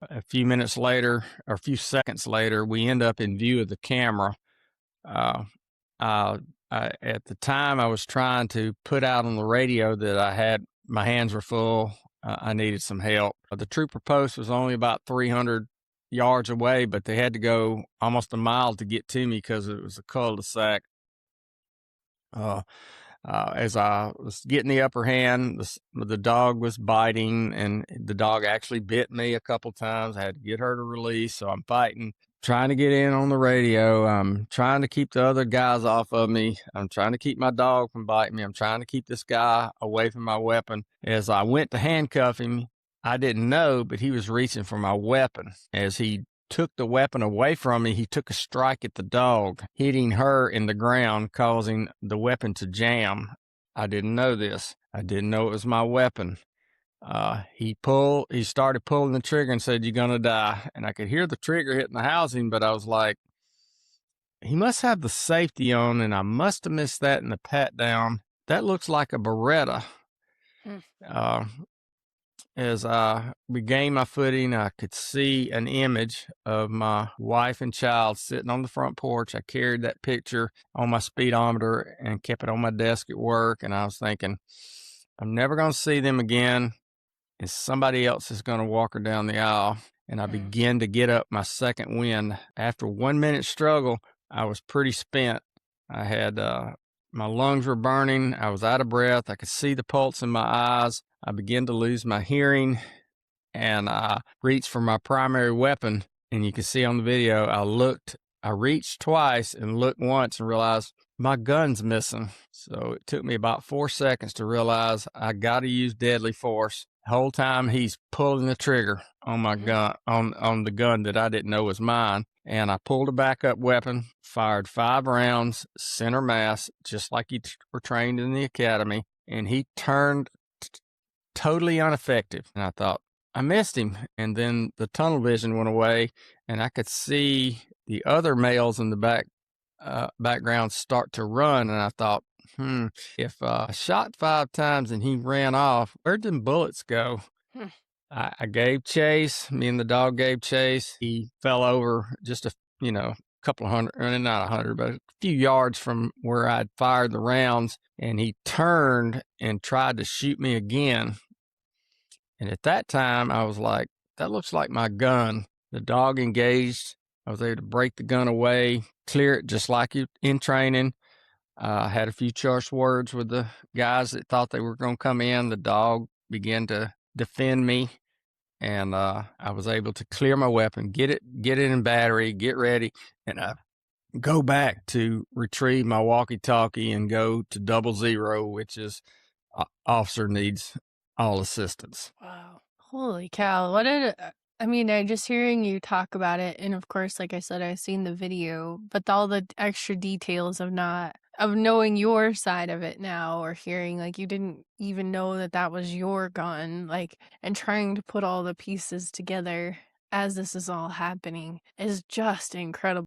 A few minutes later, or a few seconds later, we end up in view of the camera. Uh, uh, at the time, I was trying to put out on the radio that my hands were full. I needed some help. The trooper post was only about 300 yards away, but they had to go almost a mile to get to me because it was a cul-de-sac. As I was getting the upper hand, the dog was biting, and the dog actually bit me a couple times. I had to get her to release, so I'm fighting, trying to get in on the radio. I'm trying to keep the other guys off of me. I'm trying to keep my dog from biting me. I'm trying to keep this guy away from my weapon. As I went to handcuff him, I didn't know, but he was reaching for my weapon. As he took the weapon away from me, he took a strike at the dog, hitting her in the ground, causing the weapon to jam. I didn't know this. I didn't know it was my weapon. He started pulling the trigger and said, "You're going to die." And I could hear the trigger hitting the housing, but I was like, he must have the safety on, and I must have missed that in the pat down. That looks like a Beretta. Uh, As I regained my footing, I could see an image of my wife and child sitting on the front porch. I carried that picture on my speedometer and kept it on my desk at work. And I was thinking, I'm never going to see them again. And somebody else is going to walk her down the aisle. And I began to get up my second wind. After 1 minute struggle, I was pretty spent. I had, my lungs were burning. I was out of breath. I could see the pulse in my eyes. I began to lose my hearing, and I reached for my primary weapon. And you can see on the video, I reached twice and looked once and realized my gun's missing. So it took me about 4 seconds to realize I got to use deadly force. The whole time he's pulling the trigger on my gun, on the gun that I didn't know was mine. And I pulled a backup weapon, fired 5 rounds, center mass, just like you were trained in the academy. And he turned totally ineffective. And I thought, I missed him. And then the tunnel vision went away, and I could see the other males in the background start to run. And I thought, if I shot 5 times and he ran off, where'd them bullets go? I gave chase. Me and the dog gave chase. He fell over just couple of hundred, not 100, but a few yards from where I'd fired the rounds, and he turned and tried to shoot me again. And at that time, I was like, that looks like my gun. The dog engaged. I was able to break the gun away, clear it just like you in training. I had a few choice words with the guys that thought they were going to come in. The dog began to defend me, and I was able to clear my weapon, get it in battery, get ready, and I go back to retrieve my walkie-talkie and go to 00, which is officer needs all assistance. Wow. Holy cow. I just hearing you talk about it, and of course, like I said, I've seen the video, but all the extra details of knowing your side of it now, or hearing like you didn't even know that was your gun, like, and trying to put all the pieces together as this is all happening is just incredible.